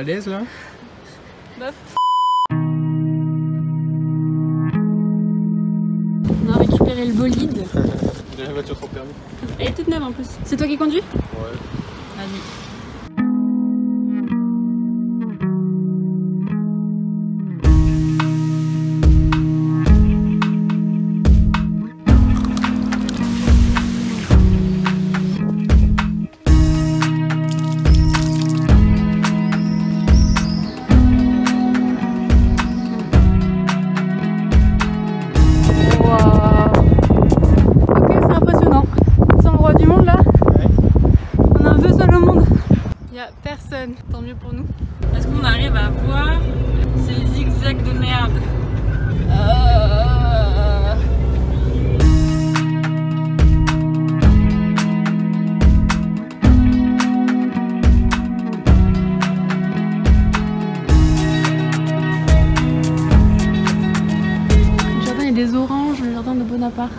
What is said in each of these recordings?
à l'aise là? Bof. On a récupéré le bolide. J'ai la voiture sans permis. Elle est toute neuve en plus. C'est toi qui conduis? Ouais. Vas-y. Personne, tant mieux pour nous. Est-ce qu'on arrive à voir ces zigzags de merde? Le jardin est des oranges, le jardin de Bonaparte.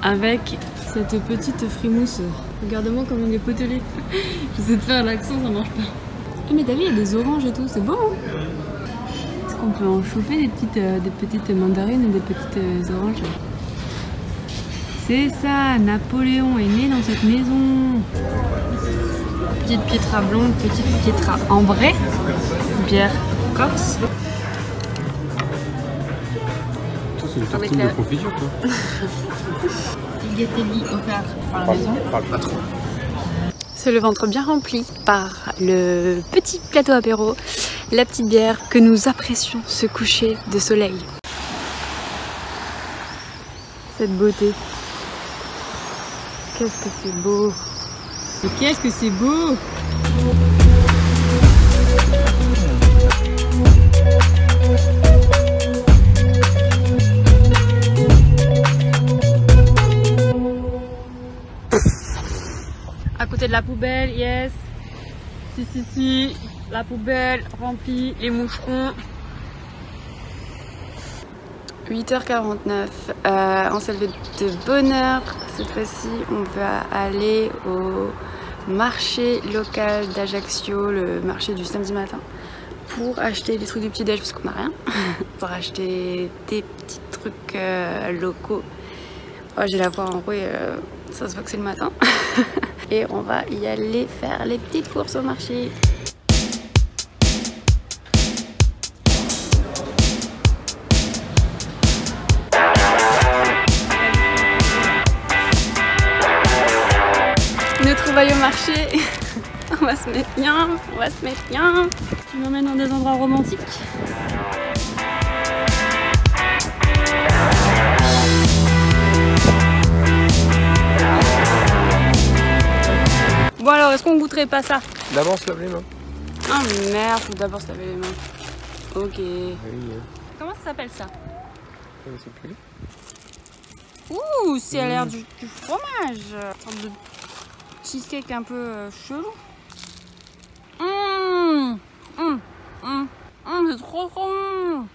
Avec cette petite frimousse. Regarde-moi comme on est potelé. J'essaie de faire l'accent, ça marche pas. Ah mais t'as vu, il y a des oranges et tout, c'est beau hein. Est-ce qu'on peut en choper des petites mandarines et des petites oranges? C'est ça, Napoléon est né dans cette maison. Petite pietra blonde, petite pietra ambrée. Bière corse. C'est une tartine de confiture quoi. Gatelli offert par la maison. Parle pas trop. C'est le ventre bien rempli par le petit plateau apéro, la petite bière que nous apprécions ce coucher de soleil. Cette beauté. Qu'est-ce que c'est beau. Et qu'est-ce que c'est beau. À côté de la poubelle, yes. Si, la poubelle remplie, les moucherons. 8h49, on s'est levé de bonne heure. Cette fois-ci, on va aller au marché local d'Ajaccio, le marché du samedi matin, pour acheter des trucs du petit-déj parce qu'on n'a rien. Pour acheter des petits trucs locaux. Oh, j'ai la voix enrouée, ça se voit que c'est le matin. Et on va y aller faire les petites courses au marché. Nos trouvailles au marché. On va se mettre bien, on va se mettre bien. Tu m'emmènes dans des endroits romantiques. Bon alors, est-ce qu'on goûterait pas ça? D'abord on se lave les mains. Ah merde, faut d'abord se laver les mains. Ok. Oui. Comment ça s'appelle ça? Je ne sais plus. Ouh, c'est à l'air du fromage. Une sorte de cheesecake un peu chelou. C'est trop bon.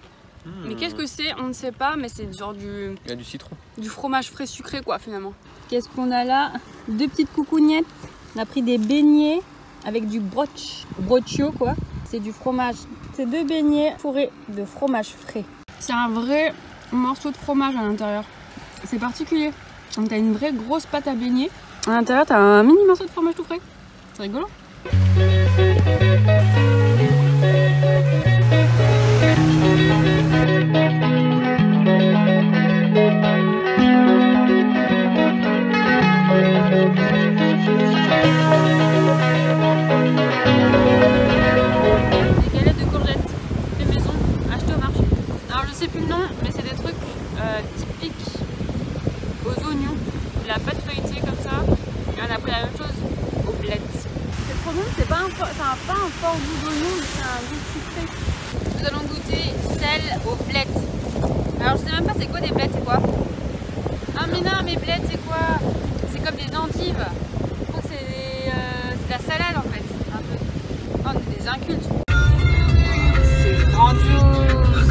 Mais qu'est-ce que c'est? On ne sait pas, mais c'est genre du... Il y a du citron. Du fromage frais sucré quoi finalement. Qu'est-ce qu'on a là? Deux petites coucougnettes. On a pris des beignets avec du broccio quoi. C'est du fromage. C'est deux beignets fourrés de fromage frais. C'est un vrai morceau de fromage à l'intérieur. C'est particulier. Donc t'as une vraie grosse pâte à beignets. À l'intérieur t'as un mini morceau de fromage tout frais. C'est rigolo. Typique aux oignons, de la pâte feuilletée comme ça, et on a pris la même chose aux blettes. C'est trop bon, ça n'a pas un fort goût d'oignon, mais c'est un goût sucré. Nous allons goûter celle aux blettes. Alors je sais même pas c'est quoi des blettes, c'est quoi? Ah mais non, mes blettes c'est quoi? C'est comme des endives. Donc c'est de la salade en fait, un peu. Oh, on est des incultes. C'est grandiose.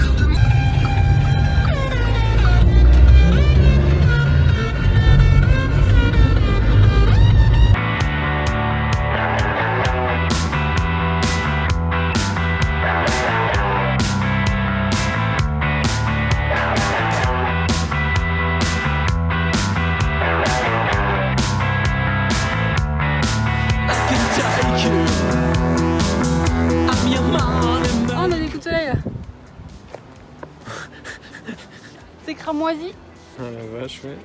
cramoisi. Ah la vache, ouais.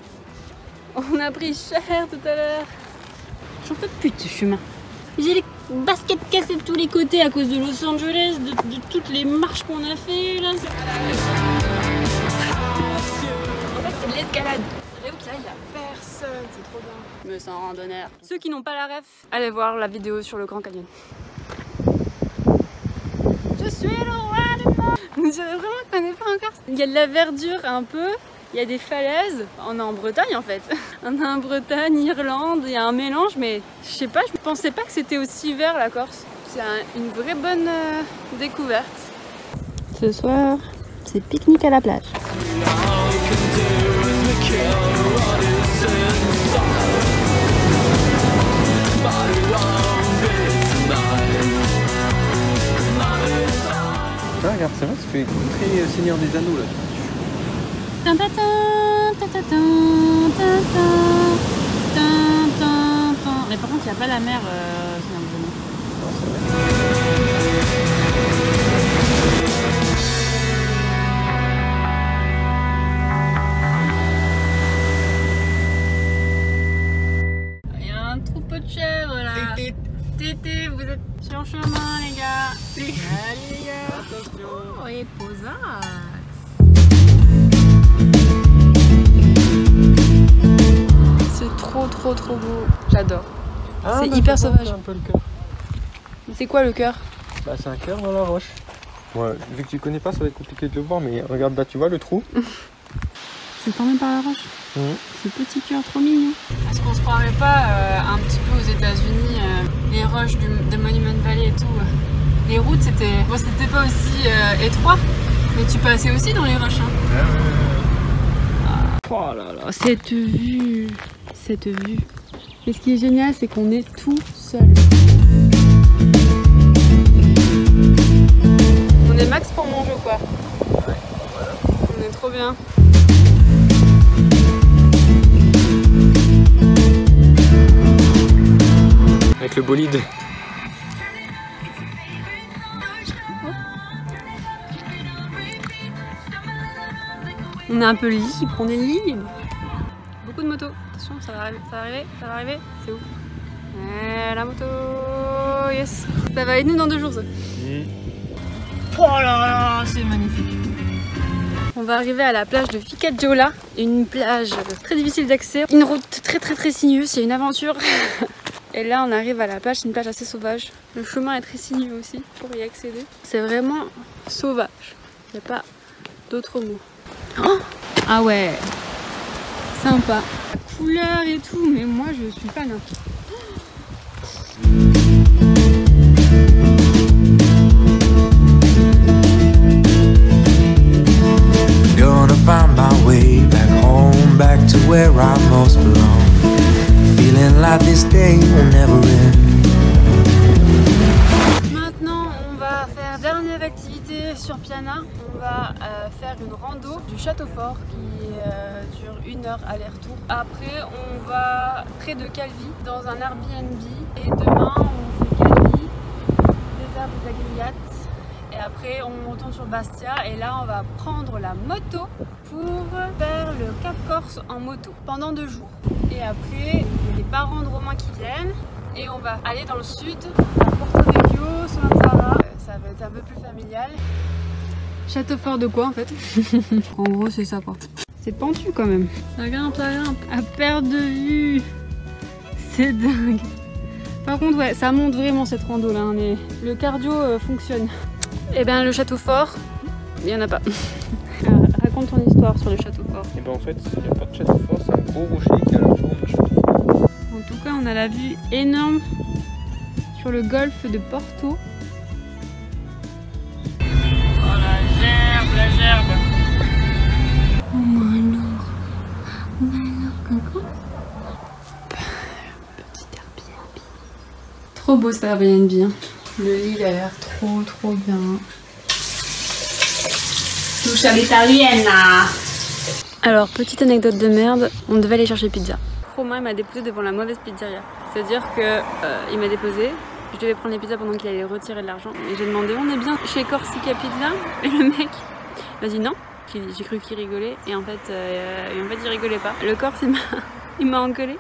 On a pris cher tout à l'heure. J'en peux plus de ce chemin. J'ai les baskets cassées de tous les côtés à cause de Los Angeles, de toutes les marches qu'on a fait là. En fait, c'est de l'escalade. J'avoue que là, il n'y a personne, c'est trop bien. Me sens randonneur. Ceux qui n'ont pas la ref, allez voir la vidéo sur le Grand Canyon. Je suis le roi du monde. On dirait vraiment qu'on n'est pas encore. Il y a de la verdure un peu. Il y a des falaises, on est en Bretagne en fait. On est en Bretagne, Irlande, il y a un mélange, mais je sais pas, je pensais pas que c'était aussi vert la Corse. C'est une vraie bonne découverte. Ce soir, c'est pique-nique à la plage. Ah, regarde, c'est vrai, ça fait très Seigneur des Anneaux là. Mais par contre, il n'y a pas la mer. Il y a un troupeau de chèvres là. Tété, vous êtes sur le chemin les gars. Allez les gars. Attention. Oh, et posax. C'est trop beau, j'adore. Ah, c'est bah, hyper sauvage. Un peu le cœur. C'est quoi le cœur? Bah c'est un cœur dans la roche. Ouais, vu que tu connais pas, ça va être compliqué de le voir, mais regarde là, tu vois le trou? C'est formé par la roche. Mmh. Ce petit cœur trop mignon. Est-ce qu'on se croirait pas un petit peu aux États-Unis, les roches de Monument Valley et tout? Les routes c'était pas aussi étroit, mais tu passais aussi dans les roches. Hein. Oh là là, cette vue. Et ce qui est génial, c'est qu'on est tout seul. On est max pour manger ou quoi? Ouais, voilà. On est trop bien. Avec le bolide. On est un peu libre, on est libre. Beaucoup de motos. Attention, ça va arriver. C'est où? La moto, yes. Ça va être nous dans 2 jours ça. Oh là là, c'est magnifique. On va arriver à la plage de Ficagiola, une plage très difficile d'accès, une route très sinueuse, c'est une aventure. Et là on arrive à la plage, c'est une plage assez sauvage. Le chemin est très sinueux aussi pour y accéder. C'est vraiment sauvage, il n'y a pas d'autre mot. Oh, ah ouais, sympa. La couleur et tout, mais moi je suis fan. Gonna find my way back home, back to where I most belong. Feeling like this day will never end. Maintenant, on va faire dernière activité sur Piana. On va faire une rando du château fort qui dure 1 heure aller-retour. Après, on va près de Calvi dans un Airbnb. Et demain, on fait Calvi, désert des Agriates. Et après on retourne sur Bastia et là on va prendre la moto pour faire le Cap Corse en moto pendant 2 jours. Et après il y a les parents de Romain qui viennent et on va aller dans le sud, à Porto Vecchio, Solenzara. Ça va être un peu plus familial. Château fort de quoi en fait? En gros c'est ça quoi. C'est pentu quand même. Ça grimpe à perte de vue. C'est dingue. Par contre ouais ça monte vraiment cette rando là, mais le cardio fonctionne. Eh bien le château fort, il n'y en a pas. Raconte ton histoire sur le château fort. Et ben en fait, il n'y a pas de château fort, c'est un gros rocher qui a la forme de château fort. En tout cas, on a la vue énorme sur le golfe de Porto. Oh la gerbe. Oh alors, coucou. Petit Airbnb. Trop beau cet Airbnb. Hein. Le lit a l'air trop bien. Douche à l'italienne. Alors, petite anecdote de merde, on devait aller chercher pizza. Romain m'a déposé devant la mauvaise pizzeria. C'est-à-dire que il m'a déposé, je devais prendre les pizzas pendant qu'il allait retirer de l'argent. Et j'ai demandé, on est bien chez Corsica Pizza? Et le mec m'a dit non, J'ai cru qu'il rigolait et en fait il rigolait pas. Le Corse il m'a engueulé.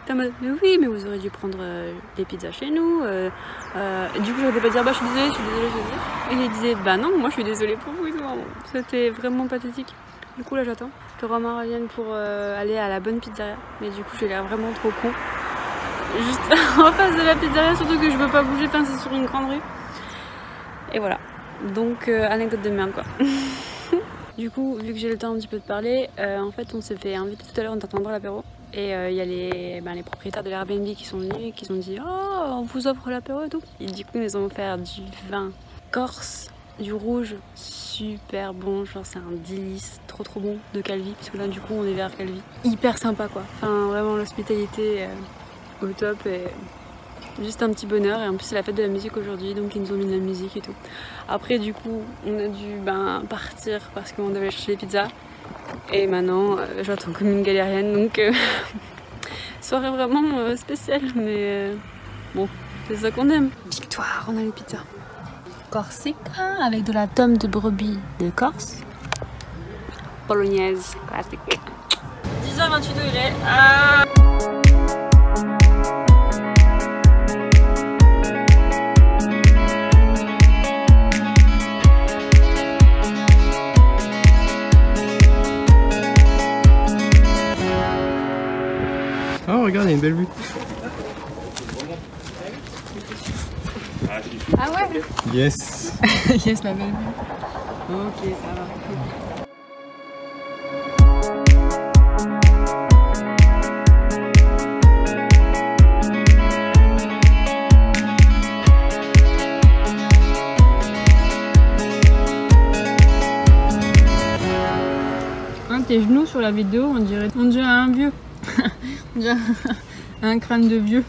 Il m'a dit mais oui mais vous auriez dû prendre des pizzas chez nous. Du coup j'aurais pas dire bah je suis désolée. Et il disait bah non moi je suis désolée pour vous. C'était vraiment pathétique. Du coup là j'attends que Romain revienne pour aller à la bonne pizzeria. Mais du coup j'ai l'air vraiment trop con. Juste en face de la pizzeria, surtout que je peux pas bouger, enfin c'est sur une grande rue. Et voilà. Donc anecdote de merde quoi. Du coup vu que j'ai le temps un petit peu de parler, en fait on s'est fait inviter tout à l'heure, on t'attendra à l'apéro. Et il y a les propriétaires de l'Airbnb qui sont venus et qui ont dit oh on vous offre l'apéro et tout. Et du coup ils nous ont offert du vin corse, du rouge, super bon, genre c'est un délice, trop bon de Calvi, parce que là du coup on est vers Calvi. Hyper sympa quoi, enfin vraiment l'hospitalité au top et juste un petit bonheur. Et en plus c'est la fête de la musique aujourd'hui donc ils nous ont mis de la musique et tout. Après du coup on a dû partir parce qu'on devait chercher les pizzas. Et maintenant j'attends comme une galérienne donc soirée vraiment spéciale mais bon c'est ça qu'on aime. Victoire, on a les pizzas. Corsica avec de la tome de brebis de Corse. Bolognaise classique. 10h28 degrés. Oh regarde, il y a une belle vue. Ah ouais. Yes. Yes la belle vue. Ok ça va. Tes genoux sur la vidéo, on dirait un vieux. On dirait un crâne de vieux.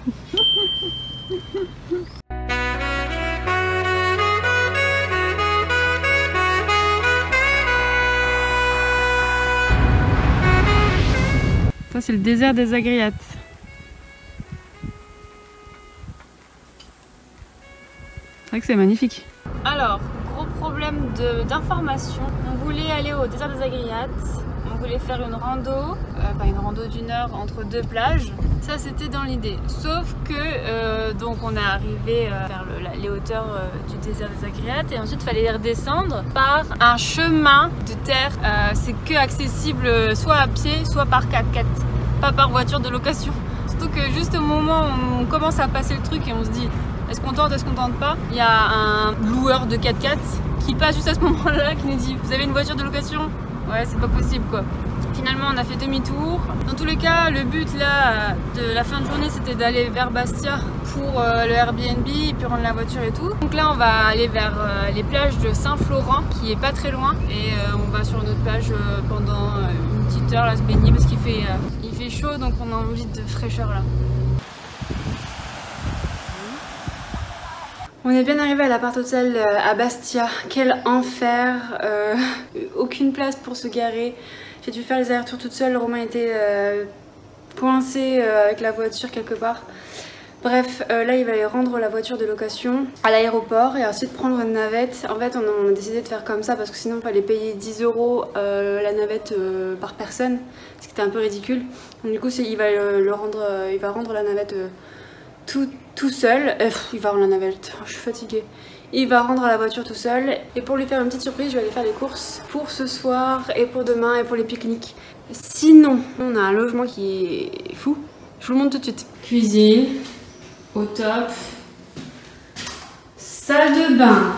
Ça c'est le désert des Agriates. C'est vrai que c'est magnifique. Alors, gros problème d'information. On voulait aller au désert des Agriates. On voulait faire une rando, une rando d'1 heure entre deux plages. Ça c'était dans l'idée. Sauf que donc on est arrivé vers les hauteurs du désert des Agriates et ensuite il fallait redescendre par un chemin de terre. C'est que accessible soit à pied, soit par 4x4, pas par voiture de location. Surtout que juste au moment où on commence à passer le truc et on se dit est-ce qu'on tente, est-ce qu'on tente pas, il y a un loueur de 4x4 qui passe juste à ce moment-là qui nous dit vous avez une voiture de location? Ouais, c'est pas possible quoi. Finalement on a fait demi-tour. Dans tous les cas le but là de la fin de journée c'était d'aller vers Bastia pour le Airbnb et puis rendre la voiture et tout. Donc là on va aller vers les plages de Saint-Florent qui est pas très loin et on va sur une autre plage pendant une petite heure là se baigner parce qu'il fait chaud donc on a envie de fraîcheur là. On est bien arrivé à l'appart hôtel à Bastia. Quel enfer, aucune place pour se garer. J'ai dû faire les allers-retours toute seule. Romain était coincé avec la voiture quelque part. Bref, là il va aller rendre la voiture de location à l'aéroport et ensuite prendre une navette. En fait on a décidé de faire comme ça parce que sinon il fallait payer 10 € la navette par personne, ce qui était un peu ridicule. Donc du coup il va rendre la navette tout seul. Il va rendre la navette, je suis fatiguée. Il va rendre la voiture tout seul et pour lui faire une petite surprise je vais aller faire les courses pour ce soir et pour demain et pour les pique-niques. Sinon on a un logement qui est fou, je vous le montre tout de suite. Cuisine au top, salle de bain,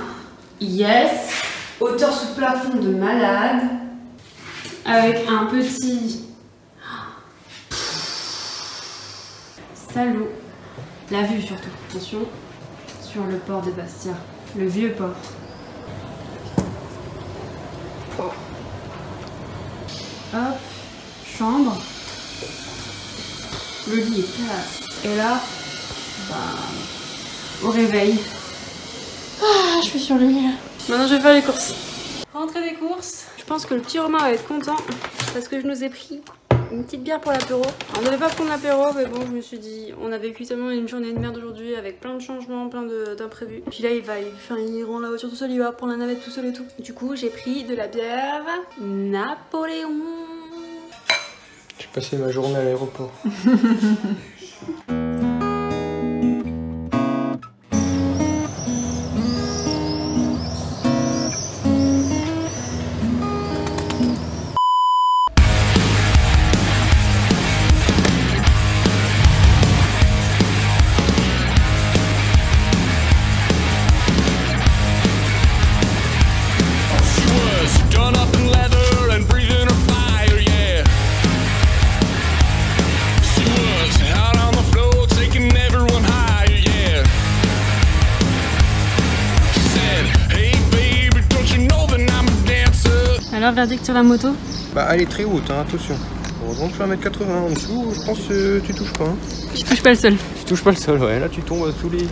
yes, hauteur sous plafond de malade, avec un petit salon, la vue surtout, attention, sur le port de Bastia, le vieux port. Oh. Hop, chambre, le lit est classe, et là, au réveil. Ah, je suis sur le lit là. Maintenant je vais faire les courses. Rentrée des courses. Je pense que le petit Romain va être content parce que je nous ai pris Une petite bière pour l'apéro. On devait pas prendre l'apéro, mais bon, je me suis dit, on a vécu tellement une journée de merde aujourd'hui avec plein de changements, plein d'imprévus. Puis là, il rend la voiture tout seul, il va prendre la navette tout seul et tout. Du coup, j'ai pris de la bière Napoléon. J'ai passé ma journée à l'aéroport. Alors, verdict sur la moto? Bah elle est très haute, hein, attention. Heureusement que je fais 1m80 en dessous, je pense que tu touches pas. Hein. Je touche pas le sol. Tu touches pas le sol, ouais. Là tu tombes tous les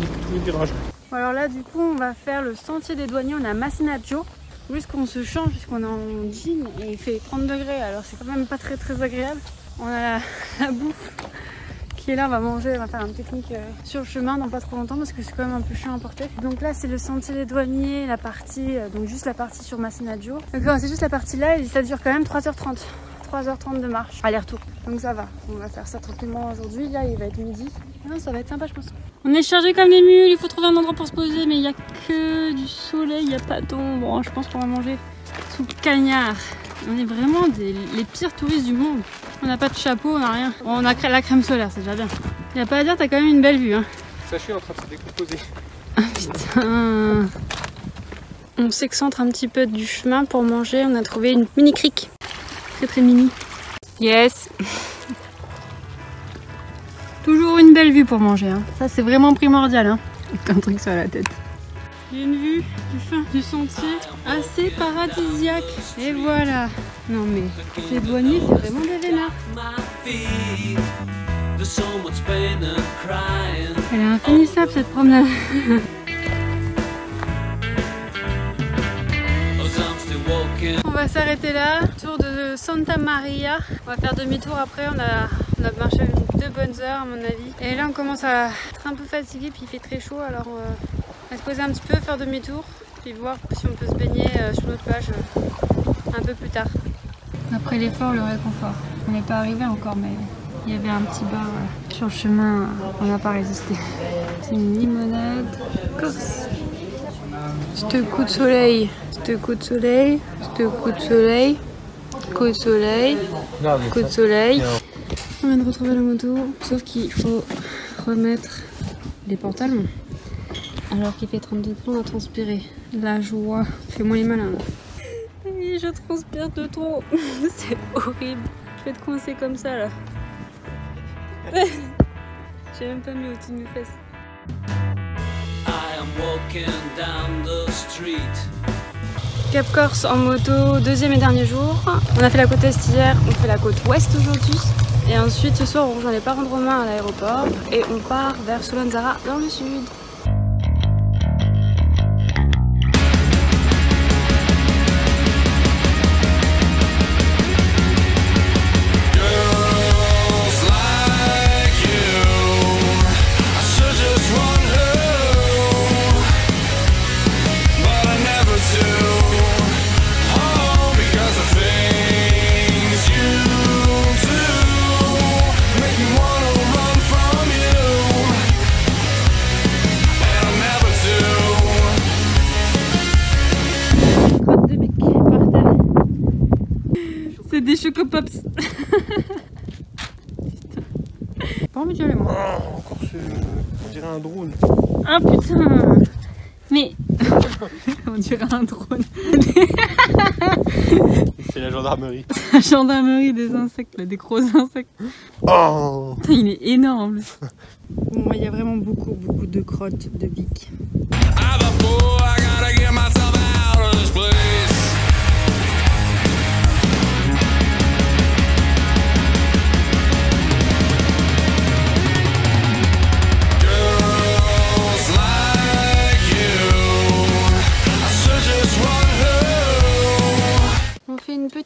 virages. Bon, alors là, du coup, on va faire le sentier des douaniers. On a Masinaggio. Juste qu'on se change puisqu'on est en jean et il fait 30 degrés. Alors c'est quand même pas très agréable. On a la bouffe qui est là, on va manger, on va faire un pique-nique sur le chemin dans pas trop longtemps parce que c'est quand même un peu chiant à porter. Donc là c'est le sentier des douaniers, la partie, donc juste la partie sur Masinaggio. Donc c'est juste la partie là et ça dure quand même 3h30. 3h30 de marche, aller-retour. Donc ça va, on va faire ça tranquillement aujourd'hui. Là il va être midi. Non, ça va être sympa je pense. On est chargé comme des mules, il faut trouver un endroit pour se poser mais il n'y a que du soleil, il n'y a pas d'ombre. Bon, je pense qu'on va manger sous le cagnard. On est vraiment les pires touristes du monde. On n'a pas de chapeau, on n'a rien. Bon, on a la crème solaire, c'est déjà bien. Il n'y a pas à dire, t'as quand même une belle vue. Hein. Sachez est en train de se décomposer. Ah putain. On s'excentre un petit peu du chemin pour manger. On a trouvé une mini crique. Très mini. Yes. Toujours une belle vue pour manger. Hein. Ça c'est vraiment primordial. Hein. Un truc sur la tête. Il y a une vue du fin du sentier assez paradisiaque. Et voilà. Non mais ces douaniers c'est vraiment des vénards. Elle est infinissable cette promenade. On va s'arrêter là, tour de Santa Maria. On va faire demi-tour après, on a marché 2 bonnes heures à mon avis. Et là on commence à être un peu fatigué puis il fait très chaud alors on va se poser un petit peu, faire demi-tour puis voir si on peut se baigner sur notre plage un peu plus tard. Après l'effort, le réconfort. On n'est pas arrivé encore mais il y avait un petit bar sur le chemin, on n'a pas résisté. C'est une limonade corse. Ce coup de soleil. Coup de soleil, coup de soleil, coup de soleil, coup de soleil. On vient de retrouver la moto, sauf qu'il faut remettre les pantalons. Alors qu'il fait 32 degrés, on a transpiré. La joie, fais-moi les malins. Et je transpire de trop, c'est horrible. Je vais être coincée comme ça là. J'ai même pas mis au-dessus de mes fesses. Cap Corse en moto, deuxième et dernier jour. On a fait la côte est hier, on fait la côte ouest aujourd'hui. Et ensuite ce soir on rejoint les parents de Romain à l'aéroport et on part vers Solenzara dans le sud. C'est des chocopops. Pas envie d'y aller moi. Oh, encore on dirait un drone. Ah putain. Mais on dirait un drone. C'est la gendarmerie. La gendarmerie des insectes, là, des gros insectes. Oh Putain, il est énorme. Bon, il y a vraiment beaucoup de crottes de biques.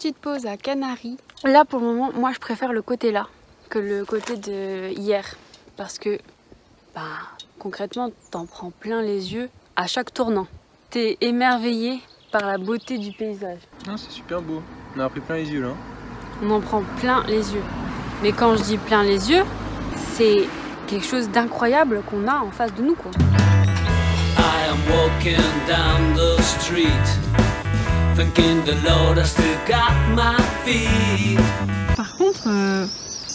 petite pause à Canaries. Là pour le moment, moi je préfère le côté là que le côté de hier. Parce que concrètement, t'en prends plein les yeux à chaque tournant. T'es émerveillé par la beauté du paysage. Ah, c'est super beau. On a pris plein les yeux là. On en prend plein les yeux. Mais quand je dis plein les yeux, c'est quelque chose d'incroyable qu'on a en face de nous, quoi. I am walking down the street, thanking the Lord I still got my feet. Par contre,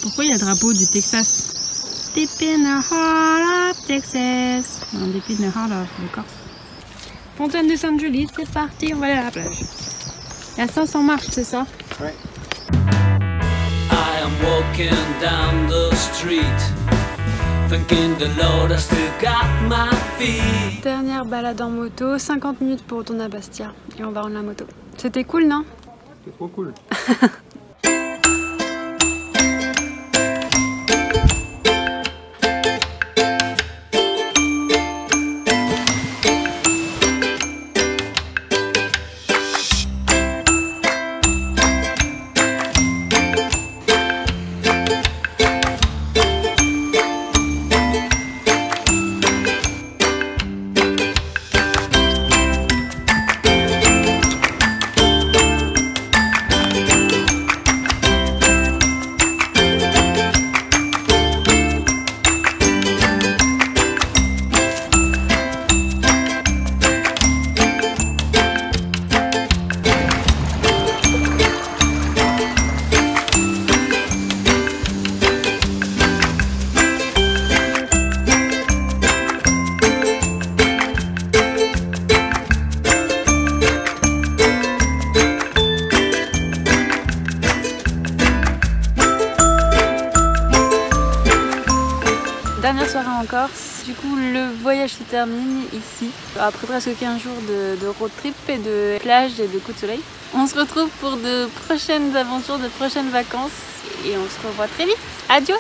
pourquoi il y a le drapeau du Texas? Deep in the heart of Texas. Non, deep in the heart of the Corse. Fontaine de Saint-Julie, c'est parti, on va aller à la plage. Il y a 500 marches, c'est ça? Ouais. I am walking down the street, thanking the Lord I still got my feet. Dernière balade en moto, 50 minutes pour retourner à Bastia. Et on va rendre la moto. C'était cool, non? C'est trop cool. Dernière soirée en Corse, du coup le voyage se termine ici. Après presque 15 jours de road trip et de plage et de coups de soleil. On se retrouve pour de prochaines aventures, de prochaines vacances et on se revoit très vite. Adios!